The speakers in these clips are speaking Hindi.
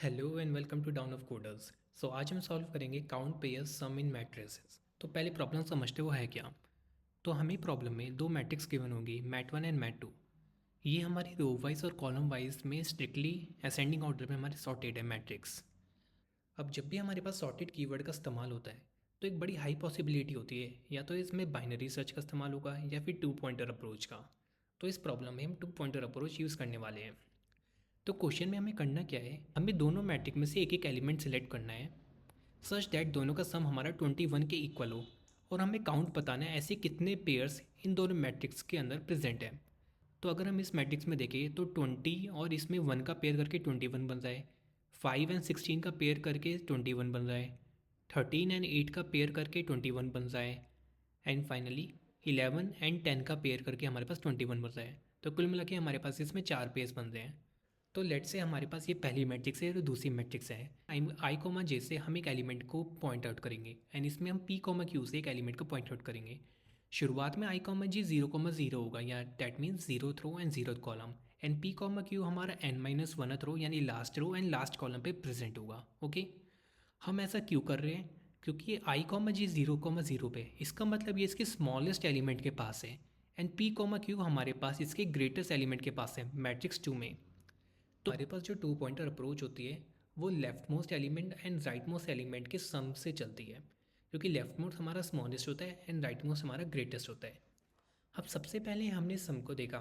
Hello and welcome to dawn of coders. So आज हम सॉल्व करेंगे count pairs sum in matrices. तो पहले प्रॉब्लम समझते वो है क्या। तो हमें प्रॉब्लम में दो मैट्रिक्स गिवन होगी, mat one and mat two. ये हमारी रो वाइज और कॉलम वाइज में स्ट्रिक्टली असेंडिंग ऑर्डर में हमारे सॉर्टेड है मैट्रिक्स। अब जब भी हमारे पास सॉर्टेड कीवर्ड का इस्तेमाल होता है तो एक बड़ी हाई पॉसिबिलिटी होती है या तो इसमें बाइनरी सर्च का इस्तेमाल होगा या फिर टू पॉइंटर अप्रोच का। तो इस प्रॉब्लम में हम टू पॉइंटर अप्रोच यूज़ करने वाले हैं। तो क्वेश्चन में हमें करना क्या है, हमें दोनों मैट्रिक में से एक एक एलिमेंट सेलेक्ट करना है सच दैट दोनों का सम हमारा 21 के इक्वल हो, और हमें काउंट बताना है ऐसे कितने पेयर्स इन दोनों मैट्रिक्स के अंदर प्रेजेंट है। तो अगर हम इस मैट्रिक्स में देखें तो 20 और इसमें 1 का पेयर करके 21 बन रहा है, 5 एंड 16 का पेयर करके 21 बन रहा है, 13 एंड 8 का पेयर करके 21 बन रहा है, एंड फाइनली 11 एंड 10 का पेयर करके हमारे पास 21 बन रहा है। तो कुल मिला के हमारे पास इसमें चार पेयर्स बन रहे हैं। तो लेट से हमारे पास ये पहली मैट्रिक्स है और दूसरी मैट्रिक्स है। आई कोमा जे से हम एक एलिमेंट को पॉइंट आउट करेंगे एंड इसमें हम पी कोमा क्यू से एक एलिमेंट को पॉइंट आउट करेंगे। शुरुआत में आई कोमा जी 0,0 होगा, या that means zero row and zero column, and P comma Q हमारा n-1 रो यानी last row and last column पे प्रेजेंट होगा। ओके, हम ऐसा क्यों कर रहे हैं, क्योंकि आई कोमा जी 0,0 पे, इसका मतलब ये इसके स्मॉलेस्ट एलिमेंट के पास है, एंड पी कोमा क्यू हमारे पास इसके ग्रेटेस्ट एलिमेंट के पास है मैट्रिक्स 2 में। तो हमारे पास जो टू पॉइंटर अप्रोच होती है वो left most element and right most element के सम से चलती है, क्योंकि लेफ्ट मोस्ट हमारा स्मॉलेस्ट होता है एंड राइट मोस्ट हमारा ग्रेटेस्ट होता है। अब सबसे पहले हमने सम को देखा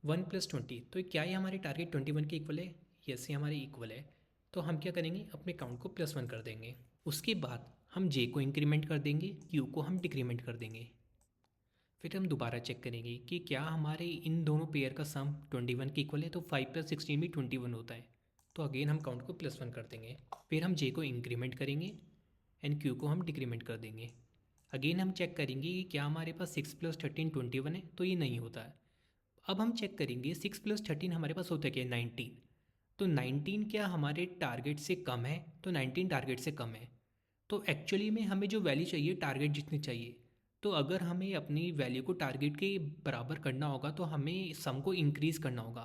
1 + 20, तो क्या ये हमारे टारगेट 21 के इक्वल है? यस, ये हमारे इक्वल है। तो हम क्या करेंगे, अपने काउंट को +1 कर देंगे। उसके बाद हम जे को इंक्रीमेंट कर देंगे, क्यू को हम डिक्रीमेंट कर देंगे। फिर हम दोबारा चेक करेंगे कि क्या हमारे इन दोनों पेयर का सम 21 के इक्वल है। तो 5 + 16 भी 21 होता है। तो अगेन हम काउंट को +1 कर देंगे। फिर हम जे को इंक्रीमेंट करेंगे एंड क्यू को हम डिक्रीमेंट कर देंगे। अगेन हम चेक करेंगे कि क्या हमारे पास 6 + 13 21 है। तो ये नहीं होता है। अब हम चेक करेंगे 6 + 13 हमारे पास होता है क्या, 19। तो 19 क्या हमारे टारगेट से कम है? तो 19 टारगेट से कम है। तो एक्चुअली में हमें जो वैल्यू चाहिए टारगेट जितनी चाहिए। तो अगर हमें अपनी वैल्यू को टारगेट के बराबर करना होगा तो हमें सम को इंक्रीज़ करना होगा।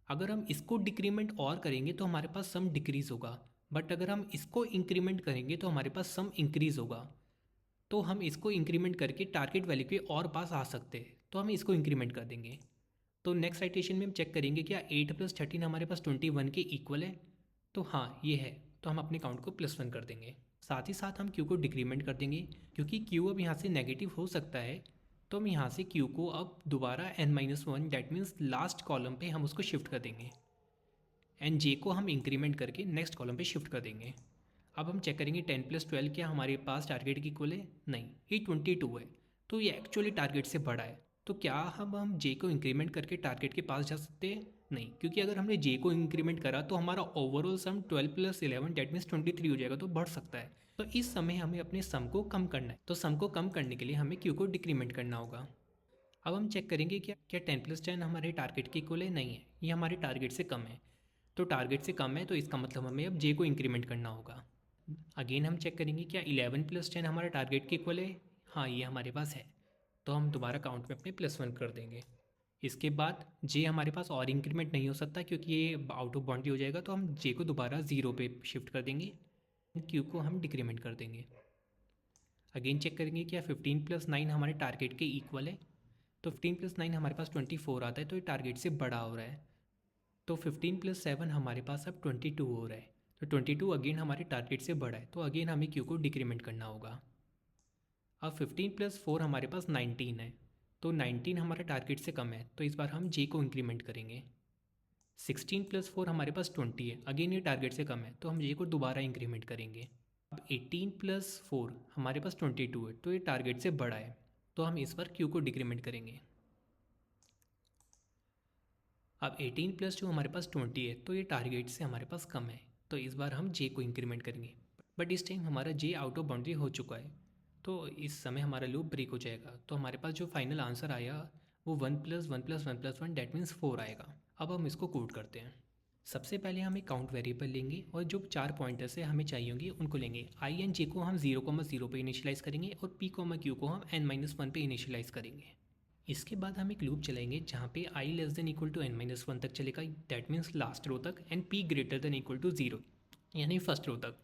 अगर हम इसको डिक्रीमेंट और करेंगे तो हमारे पास सम डिक्रीज़ होगा, बट अगर हम इसको इंक्रीमेंट करेंगे तो हमारे पास सम इंक्रीज़ होगा। तो हम इसको इंक्रीमेंट करके टारगेट वैल्यू के और पास आ सकते हैं, तो हम इसको इंक्रीमेंट कर देंगे। तो नेक्स्ट साइटेशन में हम चेक करेंगे क्या 8 + 13 हमारे पास 21 के इक्वल है। तो हाँ ये है। तो हम अपने काउंट को +1 कर देंगे। साथ ही साथ हम क्यू को डिक्रीमेंट कर देंगे, क्योंकि क्यू अब यहाँ से नेगेटिव हो सकता है। तो हम यहाँ से क्यू को अब दोबारा n-1 that means last column पे हम उसको शिफ्ट कर देंगे, एंड जे को हम इंक्रीमेंट करके नेक्स्ट कॉलम पे शिफ्ट कर देंगे। अब हम चेक करेंगे 10 + 12 क्या हमारे पास टारगेट की इक्वल है? नहीं, ये 22 है। तो ये एक्चुअली टारगेट से बड़ा है। तो क्या हम जे को इंक्रीमेंट करके टारगेट के पास जा सकते हैं? नहीं, क्योंकि अगर हमने जे को इंक्रीमेंट करा तो हमारा ओवरऑल सम 12 + 11 डेट मीन्स 23 हो जाएगा, तो बढ़ सकता है। तो इस समय हमें अपने सम को कम करना है। तो सम को कम करने के लिए हमें क्यू को डिक्रीमेंट करना होगा। अब हम चेक करेंगे क्या 10 + 10 हमारे टारगेट के इक्वल है? नहीं है, ये हमारे टारगेट से कम है। तो टारगेट से कम है तो इसका मतलब हमें अब जे को इंक्रीमेंट करना होगा। अगेन हम चेक करेंगे क्या 11 + 10 हमारा टारगेट के इक्वल है? हाँ, ये हमारे पास है। तो हम दोबारा काउंट में अपने +1 कर देंगे। इसके बाद जे हमारे पास और इंक्रीमेंट नहीं हो सकता क्योंकि ये आउट ऑफ बाउंड्री हो जाएगा, तो हम जे को दोबारा 0 पे शिफ्ट कर देंगे, क्यू को हम डिक्रीमेंट कर देंगे। अगेन चेक करेंगे क्या 15 + 9 हमारे टारगेट के इक्वल है। तो 15 + 9 हमारे पास 24 आता है, तो ये टारगेट से बड़ा हो रहा है। तो 15 + 7 हमारे पास अब 22 हो रहा है। तो 22 अगेन हमारे टारगेट से बड़ा है, तो अगेन हमें क्यू को डिक्रीमेंट करना होगा। अब 15 + 4 हमारे पास 19 है। तो 19 हमारा टारगेट से कम है, तो इस बार हम जे को इंक्रीमेंट करेंगे। 16 + 4 हमारे पास 20 है, अगेन ये टारगेट से कम है, तो हम जे को दोबारा इंक्रीमेंट करेंगे। अब 18 + 4 हमारे पास 22 है, तो ये टारगेट से बड़ा है, तो हम इस बार क्यू को डिक्रीमेंट करेंगे। अब 18 + 2 हमारे पास 20 है, तो ये टारगेट से हमारे पास कम है, तो इस बार हम जे को इंक्रीमेंट करेंगे। बट इस टाइम हमारा जे आउट ऑफ बाउंड्री हो चुका है, तो इस समय हमारा लूप ब्रेक हो जाएगा। तो हमारे पास जो फाइनल आंसर आया वो 1 + 1 + 1 + 1 डैट मीन्स 4 आएगा। अब हम इसको कोड करते हैं। सबसे पहले हम एक काउंट वेरिएबल लेंगे और जो चार पॉइंटर्स से हमें चाहिए होंगे उनको लेंगे। आई एंड जे को हम 0,0 पे इनिशियलाइज़ करेंगे और पी क्यू को हम n-1 पे इनिशियलाइज़ करेंगे। इसके बाद हम एक लूप चलाएंगे जहाँ पे i <= n-1 तक चलेगा, दैट मीन्स लास्ट रो तक, एंड p <= 0। यानी फर्स्ट रो तक।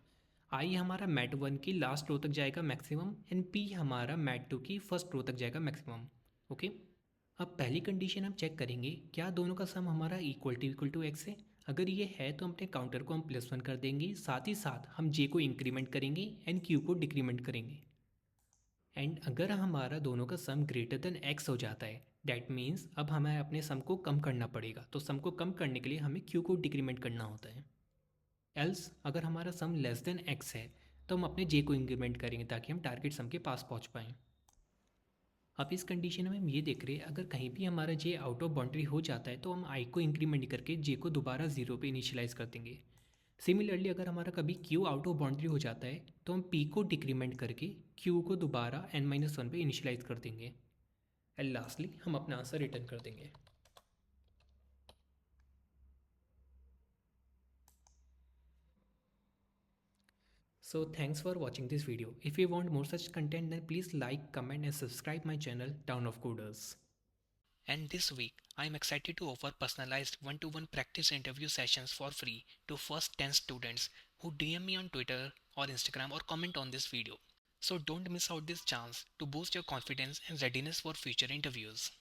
आई हमारा मैट वन की लास्ट रो तक जाएगा मैक्सिमम एंड पी हमारा मैट टू की फर्स्ट रो तक जाएगा मैक्सिमम। ओके। अब पहली कंडीशन हम चेक करेंगे क्या दोनों का सम हमारा इक्वल टू एक्स है। अगर ये है तो हम अपने काउंटर को हम +1 कर देंगे, साथ ही साथ हम जे को इंक्रीमेंट करेंगे एंड क्यू को डिक्रीमेंट करेंगे। एंड अगर हमारा दोनों का सम ग्रेटर देन एक्स हो जाता है डैट मीन्स अब हमें अपने सम को कम करना पड़ेगा। तो सम को कम करने के लिए हमें क्यू को डिक्रीमेंट करना होता है। एल्स अगर हमारा सम लेस देन एक्स है तो हम अपने जे को इंक्रीमेंट करेंगे ताकि हम टारगेट सम के पास पहुंच पाएँ। अब इस कंडीशन में हम ये देख रहे हैं अगर कहीं भी हमारा जे आउट ऑफ बाउंड्री हो जाता है तो हम आई को इंक्रीमेंट करके जे को दोबारा ज़ीरो पे इनिशियलाइज़ कर देंगे। सिमिलरली अगर हमारा कभी क्यू आउट ऑफ बाउंड्री हो जाता है तो हम पी को डिक्रीमेंट करके क्यू को दोबारा n-1 पे इनिशियलाइज़ कर देंगे एंड लास्टली हम अपना आंसर रिटर्न कर देंगे। So thanks for watching this video. If you want more such content then please like, comment and subscribe my channel Town of Coders. And this week, I am excited to offer personalized one-to-one practice interview sessions for free to first 10 students who DM me on Twitter or Instagram or comment on this video. So don't miss out this chance to boost your confidence and readiness for future interviews.